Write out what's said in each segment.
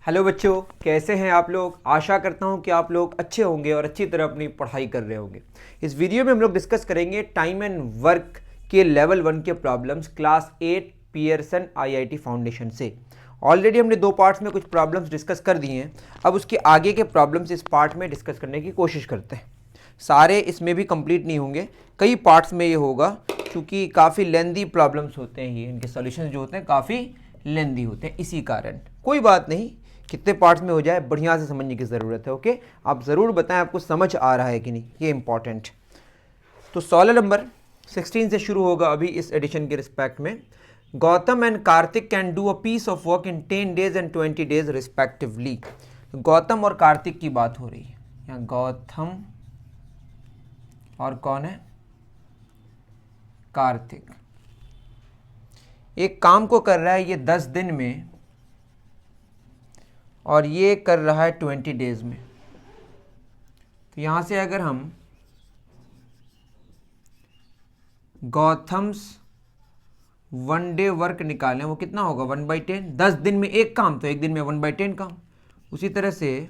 Hello बच्चों, कैसे हैं आप लोग। आशा करता हूं कि आप लोग अच्छे होंगे और अच्छी तरह अपनी पढ़ाई कर रहे होंगे। इस वीडियो में हम लोग डिस्कस करेंगे टाइम एंड वर्क के लेवल 1 के problems class 8 Pearson IIT foundation से। ऑलरेडी हमने 2 पार्ट्स में कुछ प्रॉब्लम्स डिस्कस कर दिए हैं। अब उसके आगे के प्रॉब्लम्स इस पार्ट में डिस्कस करने की कोशिश करते हैं। सारे इसमें भी कंप्लीट नहीं होंगे, कई पार्ट्स में ये होगा, क्योंकि काफ़ी लेंदी प्रॉब्लम्स होते हैं। ये इनके सॉल्यूशंस जो होते हैं काफ़ी लेंदी होते हैं, इसी कारण कोई बात नहीं, कितने पार्ट्स में हो जाए बढ़िया से समझने की ज़रूरत है। ओके, आप ज़रूर बताएं आपको समझ आ रहा है कि नहीं, ये इंपॉर्टेंट। तो सवाल नंबर 16 से शुरू होगा अभी इस एडिशन के रिस्पेक्ट में। Gautam and Kartik can do a piece of work in 10 days and 20 days respectively. Gautam और कार्तिक की बात हो रही है यहाँ। गौतम और कौन है? कार्तिक। एक काम को कर रहा है ये 10 दिन में और ये कर रहा है 20 डेज में। तो यहां से अगर हम गौतम्स 1 डे वर्क निकालें, वो कितना होगा? 1/10। 10 दिन में एक काम, तो एक दिन में 1/10 काम। उसी तरह से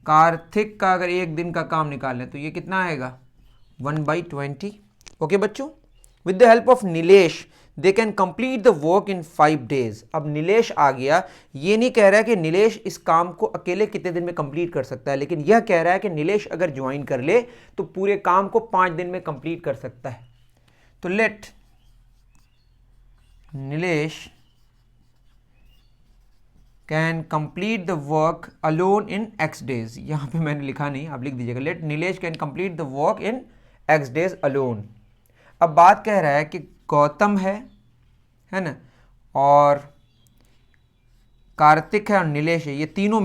कार्तिक का अगर एक दिन का काम निकालें तो ये कितना आएगा? 1/20। ओके बच्चों, with the help of Nilesh they can complete the work in 5 days. अब नीलेश आ गया। ये नहीं कह रहा है कि नीलेश इस काम को अकेले कितने दिन में कंप्लीट कर सकता है, लेकिन यह कह रहा है कि नीलेश अगर ज्वाइन कर ले तो पूरे काम को 5 दिन में कंप्लीट कर सकता है। तो let Nilesh can complete the work alone in x days. यहां पे मैंने लिखा नहीं, आप लिख दीजिएगा। Let Nilesh can complete the work in x days alone. अब बात कह रहा है कि गौतम है ना, और कार्तिक है और नीलेश है, ये तीनों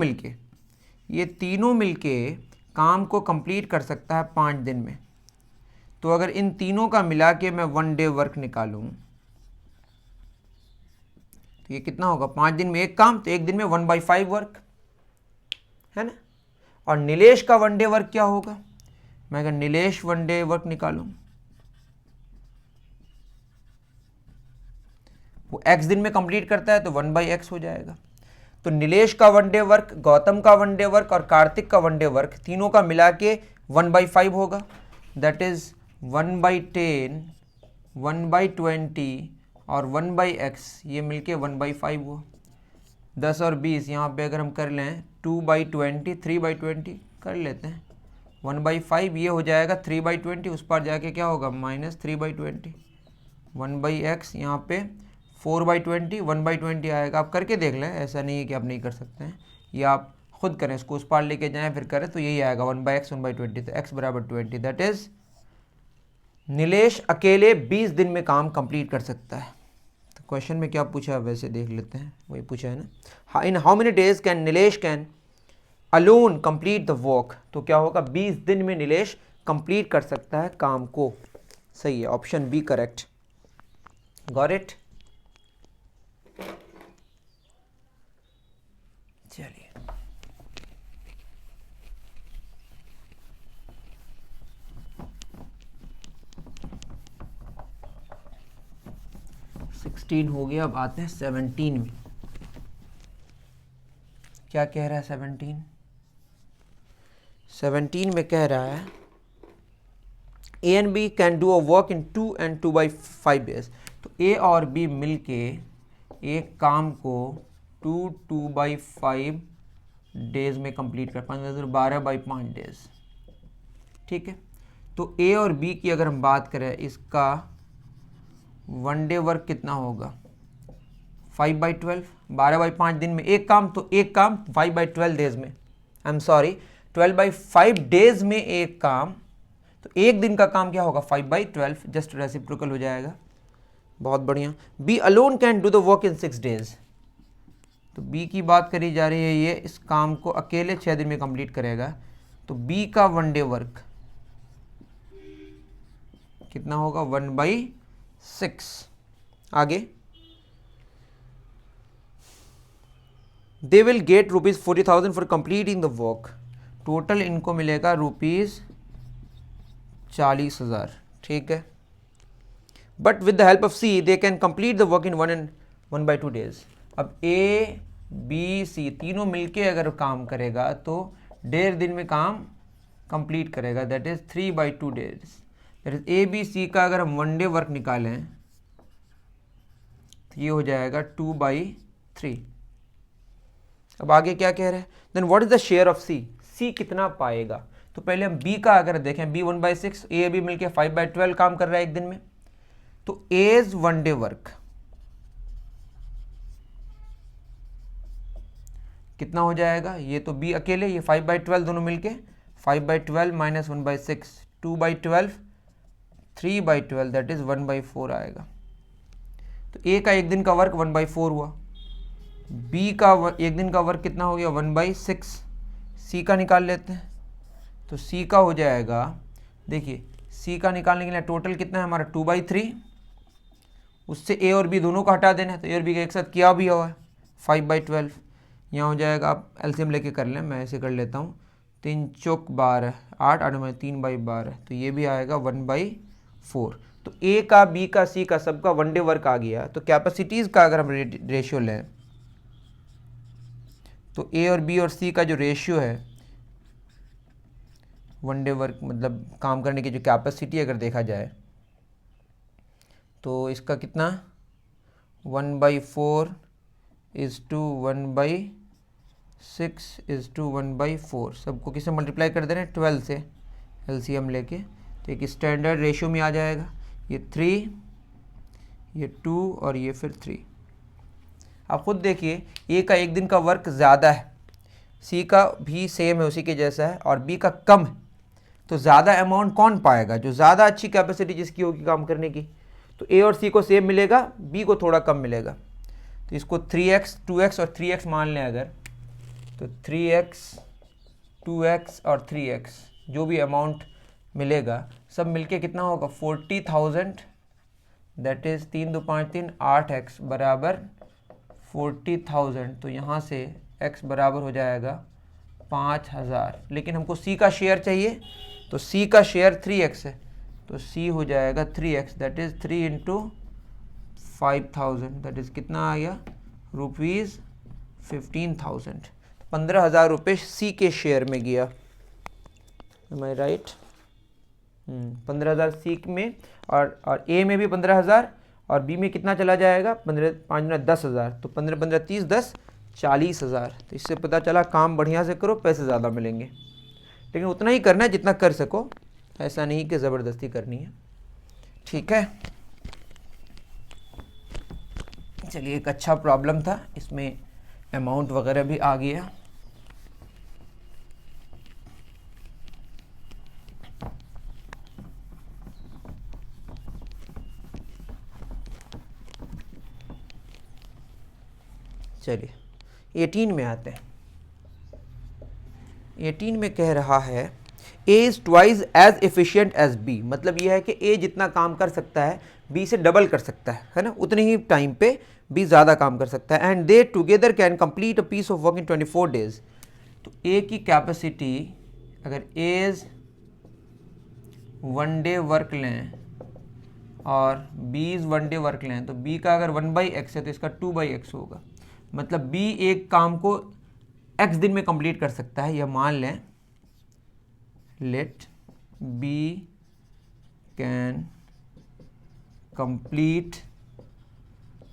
मिलके काम को कंप्लीट कर सकता है 5 दिन में। तो अगर इन तीनों का मिला के मैं 1 डे वर्क निकालूं तो ये कितना होगा? 5 दिन में एक काम, तो एक दिन में 1/5 वर्क है ना। और नीलेश का 1 डे वर्क क्या होगा? मैं अगर नीलेश 1 डे वर्क निकालूं, वो x दिन में कंप्लीट करता है तो 1/x हो जाएगा। तो नीलेश का 1 डे वर्क, गौतम का 1 डे वर्क और कार्तिक का 1 डे वर्क, तीनों का मिला के 1/5 होगा। दैट इज 1/10, 1/20 और 1/x, ये मिलके 1/5 हुआ। 10 और 20 यहाँ पे अगर हम कर लें 2/20, 3/20 कर लेते हैं। 1/5 ये हो जाएगा 3/20, उस पर जाके क्या होगा? -3/20। 1/x यहाँ पे 4/20, 1/20 आएगा। आप करके देख लें, ऐसा नहीं है कि आप नहीं कर सकते हैं, ये आप खुद करें, इसको उस पार लेके जाएं फिर करें तो यही आएगा 1/x 1/20। तो x बराबर 20। दैट इज नीलेश अकेले 20 दिन में काम कंप्लीट कर सकता है। तो क्वेश्चन में क्या पूछा है वैसे देख लेते हैं, वही पूछा है ना। इन how many days can Nilesh can alone complete the work. तो क्या होगा? 20 दिन में नीलेश कंप्लीट कर सकता है काम को। सही है, option B correct. Got it? चलिए, सिक्सटीन हो गया। अब आते हैं 17 में। क्या कह रहा है 17 में कह रहा है A and B can do a work in 2 and 2/5 days. तो ए और बी मिलके एक काम को 2/5 डेज में कंप्लीट कर, 12/5 डेज। ठीक है, तो ए और बी की अगर हम बात करें, इसका 1 डे वर्क कितना होगा? 5/12, 12/5 दिन में एक काम, तो एक काम 5/12 डेज में, आई एम सॉरी 12/5 डेज में एक काम, तो एक दिन का काम क्या होगा? 5/12, जस्ट रेसिप्रोकल हो जाएगा। बहुत बढ़िया। B alone can do the work in 6 days. तो बी की बात करी जा रही है, ये इस काम को अकेले 6 दिन में कंप्लीट करेगा। तो बी का 1 डे वर्क कितना होगा? 1/6। आगे they will get ₹40,000 for completing the work. Total इनको मिलेगा ₹40,000। ठीक है, but with the help of C they can complete the work in 1 and 1/2 days. अब ए बी सी तीनों मिलके अगर काम करेगा तो 1.5 दिन में काम कंप्लीट करेगा, that is 3/2 days. That is A B C का अगर हम 1 डे वर्क निकालें तो ये हो जाएगा 2/3। अब आगे क्या कह रहे हैं, then what is the share of C, C कितना पाएगा। तो पहले हम बी का अगर देखें, बी 1/6, ए बी मिलके 5/12 काम कर रहा है एक दिन में। तो एज 1 डे वर्क कितना हो जाएगा, ये तो बी अकेले, ये 5/12 दोनों मिलके 5/12 माइनस 1/6, 2/12, 3/12 दैट इज 1/4 आएगा। तो ए का एक दिन का वर्क 1/4 हुआ, बी का एक दिन का वर्क कितना हो गया 1/6। सी का निकाल लेते हैं, तो सी का हो जाएगा, देखिए सी का निकालने के लिए टोटल कितना है हमारा 2/3, उससे ए और बी दोनों को हटा देना है, तो ए और बी का एक साथ किया भी हुआ है 5/12। यहाँ हो जाएगा, आप एलसीएम लेके कर लें, मैं ऐसे कर लेता हूँ, 3 चौक 12, 8 8 में 3/12, तो ये भी आएगा 1/4। तो ए का, बी का, सी का सबका 1 डे वर्क आ गया। तो कैपेसिटीज़ का अगर हम रेशियो लें तो ए और बी और सी का जो रेशियो है 1 डे वर्क मतलब काम करने की जो कैपेसिटी अगर देखा जाए तो इसका कितना 1/4 इज़ टू 1/6 इज़ टू 1/4, सबको किससे मल्टीप्लाई कर दे रहे हैं 12 से एलसीएम लेके, तो एक स्टैंडर्ड रेशियो में आ जाएगा, ये 3, ये 2 और ये फिर 3। आप खुद देखिए ए का एक दिन का वर्क ज़्यादा है, सी का भी सेम है उसी के जैसा है, और बी का कम है, तो ज़्यादा अमाउंट कौन पाएगा, जो ज़्यादा अच्छी कैपेसिटी जिसकी होगी काम करने की। तो ए और सी को सेम मिलेगा, बी को थोड़ा कम मिलेगा। तो इसको 3x 2x और 3x मान लें अगर, तो 3x 2x और 3x जो भी अमाउंट मिलेगा सब मिलके कितना होगा 40,000, दैट इज़ 3 2 5 3 8x बराबर 40,000। तो यहाँ से x बराबर हो जाएगा 5,000, लेकिन हमको c का शेयर चाहिए, तो c का शेयर 3x है, तो c हो जाएगा 3x, that is 3 into 5,000, that is कितना आ गया रुपीज़ 15,000। 15,000 रुपये सी के शेयर में गया, एम आई राइट। 15,000 सी में, और ए में भी 15,000, और बी में कितना चला जाएगा 15 5 गुना 10,000, तो 15 15 30 10 40,000। तो इससे पता चला काम बढ़िया से करो पैसे ज़्यादा मिलेंगे, लेकिन उतना ही करना है जितना कर सको, ऐसा नहीं कि ज़बरदस्ती करनी है, ठीक है। चलिए, एक अच्छा प्रॉब्लम था, इसमें अमाउंट वगैरह भी आ गया। चलिए 18 में आते हैं। 18 में कह रहा है A is twice as efficient as B, मतलब यह है कि A जितना काम कर सकता है B से डबल कर सकता है ना, उतने ही टाइम पे B ज़्यादा काम कर सकता है, and they together can complete a piece of work in 24 days. तो A की कैपेसिटी अगर A इज़ 1 डे वर्क लें और B इज़ 1 डे वर्क लें, तो B का अगर 1/x है तो इसका 2/x होगा, मतलब B एक काम को x दिन में कंप्लीट कर सकता है। यह मान लें let B can complete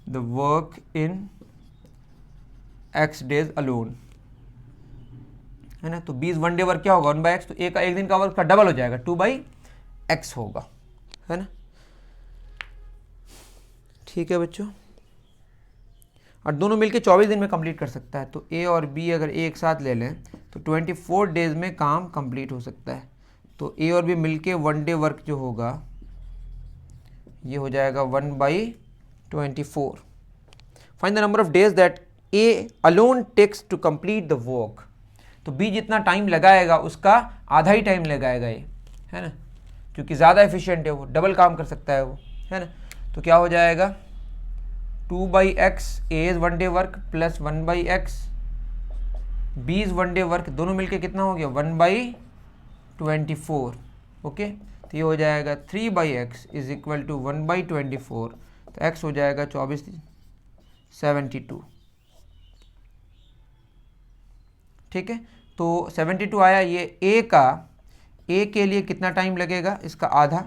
the work in x days alone, है ना। तो B इज 1 डे वर्क क्या होगा 1/x, तो A का एक दिन का वर्क का डबल हो जाएगा 2/x होगा, है ना। ठीक है बच्चों, और दोनों मिलके 24 दिन में कंप्लीट कर सकता है। तो A और B अगर एक साथ ले लें तो 24 डेज में काम कंप्लीट हो सकता है। तो A और B मिलके 1 डे वर्क जो होगा ये हो जाएगा 1/24। Find the number of days that A alone takes to complete the work. तो B जितना टाइम लगाएगा उसका आधा ही टाइम लगाएगा ये, है ना, क्योंकि ज़्यादा एफिशिएंट है वो, डबल काम कर सकता है वो, है ना। तो क्या हो जाएगा 2/x, A is 1 day work plus 1/x, B is 1 day work, दोनों मिलके कितना हो गया 1/24। ओके, तो ये हो जाएगा 3/x इज इक्वल टू 1/24, तो x हो जाएगा 24 72। ठीक है, तो 72 आया। ये ए के लिए कितना टाइम लगेगा, इसका आधा,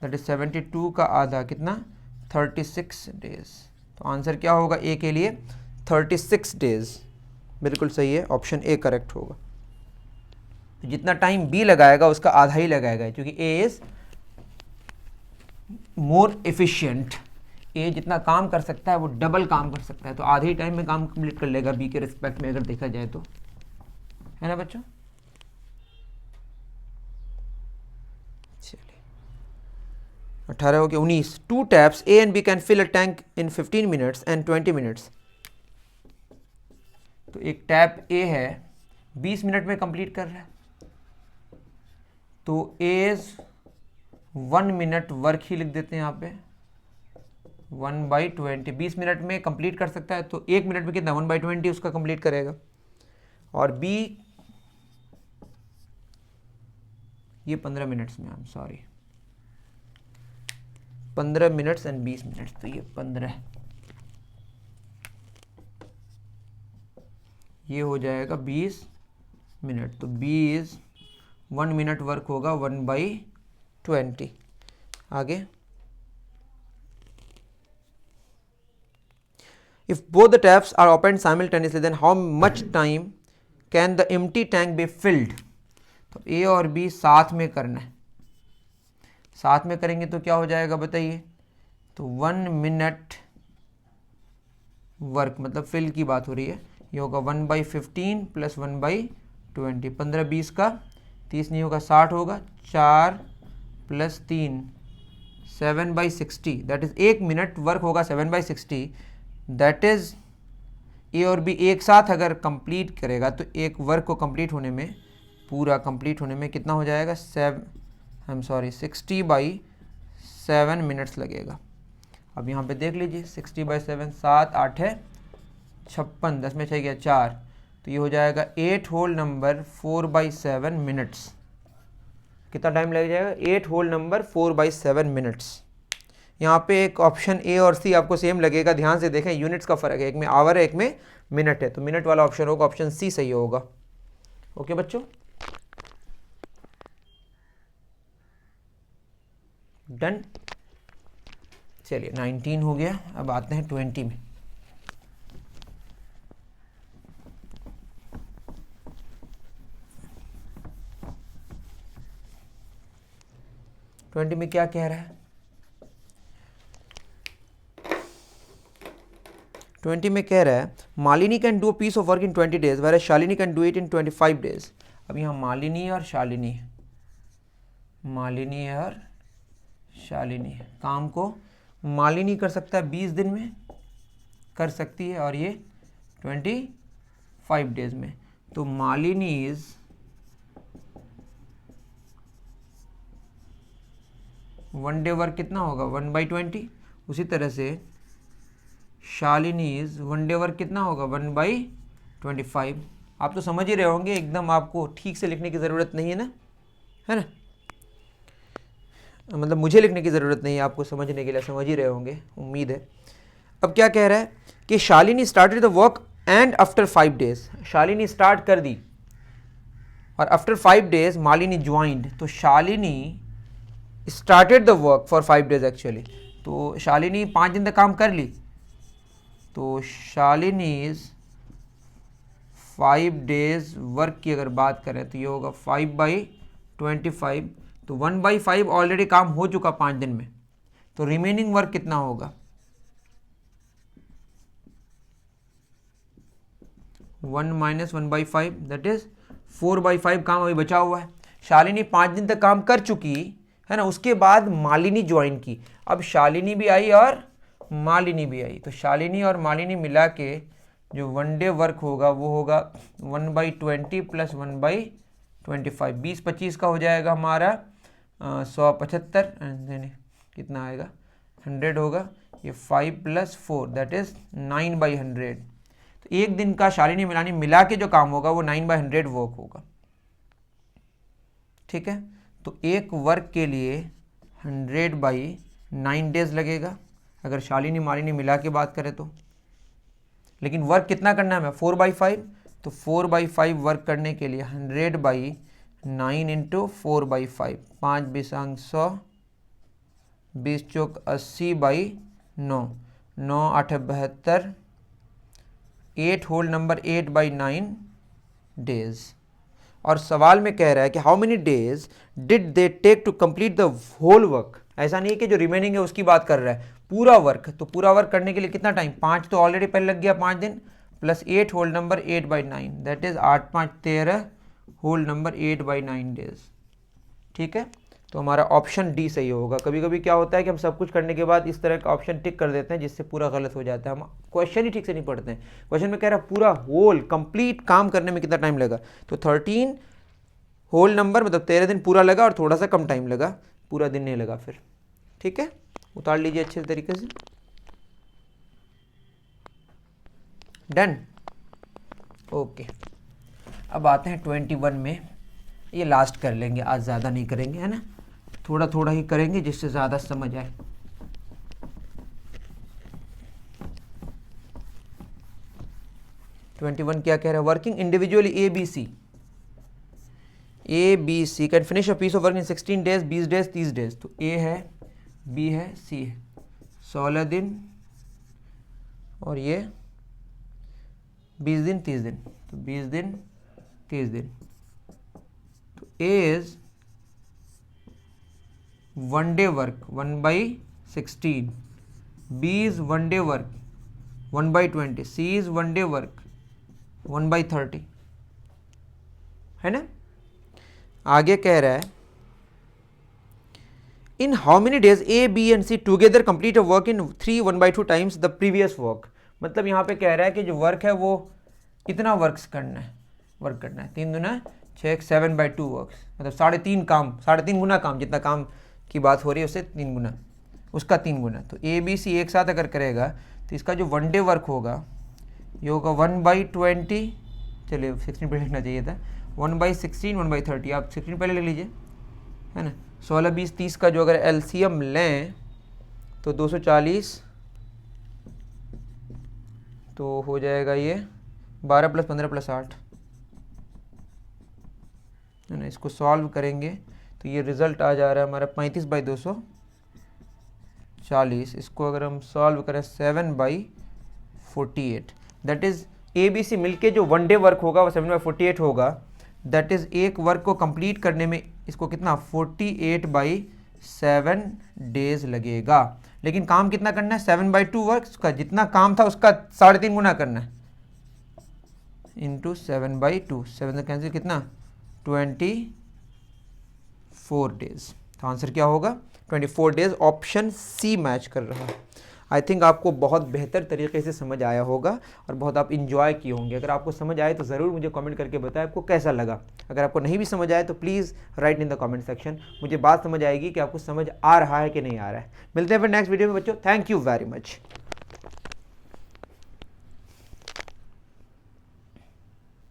दैट इज 72 का आधा कितना, 36 डेज। तो आंसर क्या होगा ए के लिए, 36 डेज। बिल्कुल सही है, ऑप्शन ए करेक्ट होगा। तो जितना टाइम बी लगाएगा उसका आधा ही लगाएगा, क्योंकि ए इज मोर एफिशिएंट। ए जितना काम कर सकता है वो डबल काम कर सकता है, तो आधे ही टाइम में काम कंप्लीट कर लेगा बी के रिस्पेक्ट में, अगर देखा जाए तो, है ना बच्चों। चलिए 18 हो गया। 19, 2 taps A and B can fill a tank in 15 minutes and 20 minutes. तो एक टैप ए है, 20 मिनट में कंप्लीट कर रहा है, तो ए इज 1 मिनट वर्क ही लिख देते हैं यहाँ पे, 1/20। 20 मिनट में कंप्लीट कर सकता है, तो 1 मिनट में कितना, 1/20 उसका कंप्लीट करेगा। और बी ये 15 मिनट्स में, I am sorry, 15 minutes and 20 minutes, तो ये 15, ये हो जाएगा 20 मिनट। तो बी इज 1 मिनट वर्क होगा 1/20। आगे, if both the taps are opened simultaneously then how much time can the empty tank be filled। तो ए और बी साथ में करना है, साथ में करेंगे तो क्या हो जाएगा बताइए, तो 1 मिनट वर्क, मतलब फिल की बात हो रही है, ये होगा 1/15 प्लस 1/20, 15 20 का 30 नहीं होगा 60 होगा, 4 plus 3 7/60, that is 1 minute work होगा 7/60। दैट इज ए और बी एक साथ अगर कंप्लीट करेगा तो एक वर्क को कंप्लीट होने में, पूरा कंप्लीट होने में कितना हो जाएगा, 60/7 मिनट्स लगेगा। अब यहाँ पे देख लीजिए 60/7, 7 8 है 56, 10 में 6 गया 4, तो ये हो जाएगा 8 होल नंबर 4/7 मिनट्स। कितना टाइम लग जाएगा, 8 होल नंबर 4/7 मिनट्स। यहाँ पे एक ऑप्शन ए और सी आपको सेम लगेगा, ध्यान से देखें, यूनिट्स का फर्क है, एक में आवर है एक में मिनट है, तो मिनट वाला ऑप्शन होगा, ऑप्शन सी सही होगा। ओके बच्चों, डन। चलिए 19 हो गया, अब आते हैं 20 में। ट्वेंटी में क्या कह रहा है, 20 में कह रहा है Malini can do a piece of work in 20 days where Shalini can do it in 25 days. अब यहाँ मालिनी और शालिनी है, मालिनी और शालिनी है, काम को मालिनी कर सकता है 20 दिन में कर सकती है, और ये 25 डेज में। तो Malini is one day work कितना होगा, 1/20। उसी तरह से Shalini is one day work कितना होगा, 1/25। आप तो समझ ही रहे होंगे, एकदम आपको ठीक से लिखने की ज़रूरत नहीं है ना, है ना, मतलब मुझे लिखने की ज़रूरत नहीं है, आपको समझने के लिए समझ ही रहे होंगे, उम्मीद है। अब क्या कह रहा है कि Shalini started the work and after 5 days, Shalini start कर दी और आफ्टर 5 डेज मालिनी ज्वाइंड। तो Shalini started the work for 5 days actually, तो शालिनी 5 दिन तक काम कर ली, तो शालिनी इज 5 डेज वर्क की अगर बात करें तो ये होगा 5/25। तो 1/5 ऑलरेडी काम हो चुका 5 दिन में, तो रिमेनिंग वर्क कितना होगा, 1 - 1/5, दैट इज 4/5 काम अभी बचा हुआ है। शालिनी 5 दिन तक काम कर चुकी है ना, उसके बाद मालिनी ज्वाइन की। अब शालिनी भी आई और मालिनी भी आई, तो शालिनी और मालिनी मिला के जो वन डे वर्क होगा वो होगा 1/20 प्लस 1/25, 20-25 का हो जाएगा हमारा 175, कितना आएगा 100 होगा, ये 5 + 4 दैट इज 9/100। तो एक दिन का शालिनी मिलानी मिला के जो काम होगा वो 9/100 वर्क होगा, ठीक है। तो एक वर्क के लिए 100/9 डेज लगेगा अगर शालिनी मालिनी मिला के बात करें तो, लेकिन वर्क कितना करना है हमें 4/5, तो 4/5 वर्क करने के लिए 100/9 इंटू 4/5, 5 बीसांग 100, 20 चौक 80/9, 9 8 72, 8 होल नंबर 8/9 डेज। और सवाल में कह रहा है कि how many days did they take to complete the whole work. ऐसा नहीं है कि जो रिमेनिंग है उसकी बात कर रहा है, पूरा वर्क। तो पूरा वर्क करने के लिए कितना टाइम, 5 तो ऑलरेडी पहले लग गया 5 दिन, plus 8 whole number 8/9, that is 8 5 13 whole number 8/9 days. ठीक है, तो हमारा ऑप्शन डी सही होगा। कभी कभी क्या होता है कि हम सब कुछ करने के बाद इस तरह का ऑप्शन टिक कर देते हैं जिससे पूरा गलत हो जाता है, हम क्वेश्चन ही ठीक से नहीं पढ़ते हैं। क्वेश्चन में कह रहा है पूरा होल कंप्लीट काम करने में कितना टाइम लगा, तो 13 होल नंबर मतलब 13 दिन पूरा लगा, और थोड़ा सा कम टाइम लगा, पूरा दिन नहीं लगा फिर। ठीक है, उतार लीजिए अच्छे तरीके से। Done, okay. अब आते हैं 21 में, ये लास्ट कर लेंगे, आज ज़्यादा नहीं करेंगे, है ना, थोड़ा थोड़ा ही करेंगे जिससे ज़्यादा समझ आए। (21) क्या कह रहा है, working individually A B C can finish a piece of work in 16 days, 20 days, 30 days. तो ए है, बी है, सी है, 16 दिन और ये 20 दिन, 30 दिन, तो 20 दिन 30 दिन। तो A is one day work 1/16, B is one day work 1/20, C is one day work 1/30, है ना। आगे कह रहा है in how many days A B and C together complete a work in 3 1/2 times the previous work. मतलब यहाँ पे कह रहा है कि जो वर्क है वो कितना वर्क करना है, 3 दूना 6, 7/2 वर्क्स, मतलब 3.5 काम, 3.5 गुना काम, जितना काम की बात हो रही है उससे 3 गुना, उसका 3 गुना। तो ए बी सी एक साथ अगर करेगा तो इसका जो वन डे वर्क होगा ये होगा 1/20, चलिए 16 पे लिखना चाहिए था, 1/16, 1/30, आप 16 पहले ले लीजिए, है ना। 16 20 30 का जो अगर एलसीएम लें तो 240, तो हो जाएगा ये 12 + 15 + 8, है ना। इसको सॉल्व करेंगे तो ये रिजल्ट आ जा रहा है हमारा 35/240। इसको अगर हम सॉल्व करें 7/48, that is A B C मिलके जो वन डे वर्क होगा वो 7/48 होगा। दैट इज एक वर्क को कंप्लीट करने में इसको कितना 48/7 डेज लगेगा। लेकिन काम कितना करना है, 7/2 वर्क का जितना काम था उसका 3.5 गुना करना है, इंटू 7/2, 7 से कैंसिल, कितना 24 डेज। तो आंसर क्या होगा 24 डेज, ऑप्शन सी मैच कर रहा है। आई थिंक आपको बहुत बेहतर तरीके से समझ आया होगा और बहुत आप इंजॉय किए होंगे। अगर आपको समझ आए तो ज़रूर मुझे कमेंट करके बताएं आपको कैसा लगा। अगर आपको नहीं भी समझ आए तो please write in the comment section, मुझे बात समझ आएगी कि आपको समझ आ रहा है कि नहीं आ रहा है। मिलते हैं फिर नेक्स्ट वीडियो में बच्चों, थैंक यू वेरी मच।